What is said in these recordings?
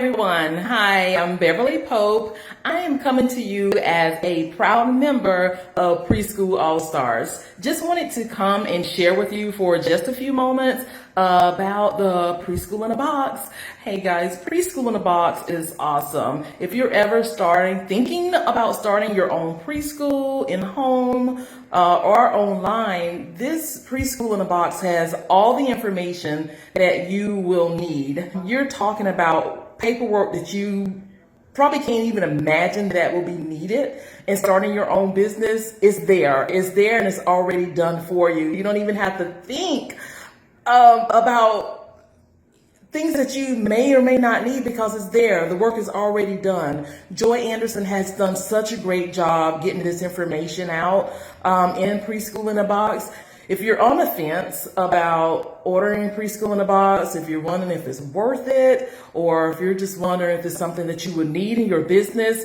everyone. Hi, I'm Beverly Pope. I am coming to you as a proud member of Preschool All-Stars. Just wanted to come and share with you for just a few moments about the Preschool in a Box. Hey guys, Preschool in a Box is awesome. If you're ever thinking about starting your own preschool in home or online, this Preschool in a Box has all the information that you will need. You're talking about paperwork that you probably can't even imagine that will be needed, and starting your own business is there. It's there and it's already done for you. You don't even have to think about things that you may or may not need because it's there. The work is already done. Joy Anderson has done such a great job getting this information out in Preschool in a Box. If you're on the fence about ordering Preschool in a Box, if you're wondering if it's worth it, or if you're just wondering if it's something that you would need in your business,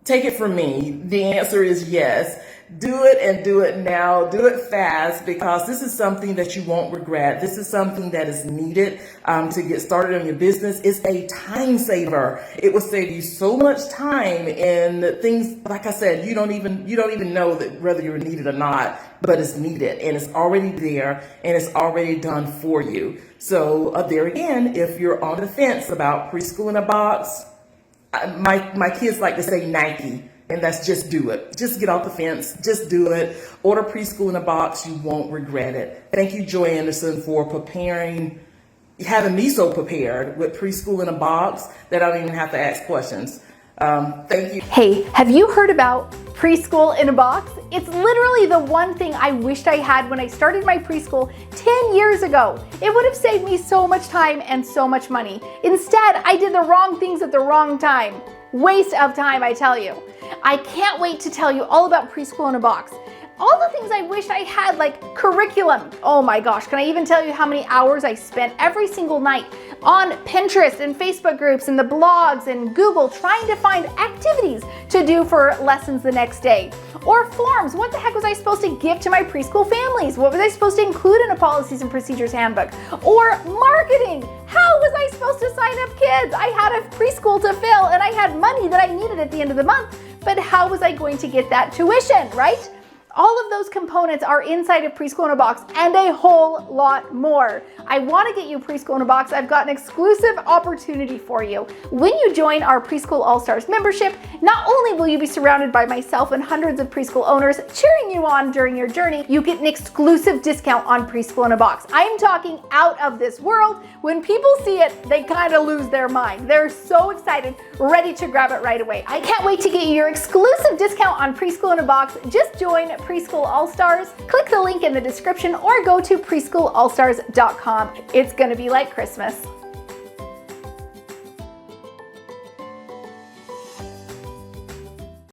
take it from me. The answer is yes. Do it, and do it now. Do it fast, because this is something that you won't regret. This is something that is needed to get started on your business. It's a time saver. It will save you so much time in things, like I said, you don't even know that whether you're needed or not, but it's needed and it's already there and it's already done for you. So there again, if you're on the fence about Preschool in a Box, my kids like to say Nike. And that's just do it. Just get off the fence. Just do it. Order Preschool in a Box. You won't regret it. Thank you, Joy Anderson, for having me so prepared with Preschool in a Box that I don't even have to ask questions. Thank you. Hey, have you heard about Preschool in a Box? It's literally the one thing I wished I had when I started my preschool 10 years ago. It would have saved me so much time and so much money. Instead, I did the wrong things at the wrong time. Waste of time, I tell you. I can't wait to tell you all about Preschool in a Box. All the things I wish I had, like curriculum. Oh my gosh, can I even tell you how many hours I spent every single night on Pinterest and Facebook groups and the blogs and Google trying to find activities to do for lessons the next day. Or forms. What the heck was I supposed to give to my preschool families? What was I supposed to include in a policies and procedures handbook? Or marketing. How was I supposed to sign up kids? I had a preschool to fill and I had money that I needed at the end of the month, but how was I going to get that tuition, right? All of those components are inside of Preschool in a Box and a whole lot more. I want to get you Preschool in a Box. I've got an exclusive opportunity for you. When you join our Preschool All-Stars membership, not only will you be surrounded by myself and hundreds of preschool owners cheering you on during your journey, you get an exclusive discount on Preschool in a Box. I'm talking out of this world. When people see it, they kind of lose their mind. They're so excited, ready to grab it right away. I can't wait to get you your exclusive discount on Preschool in a Box. Just join Preschool All-Stars. Click the link in the description or go to preschoolallstars.com. It's going to be like Christmas.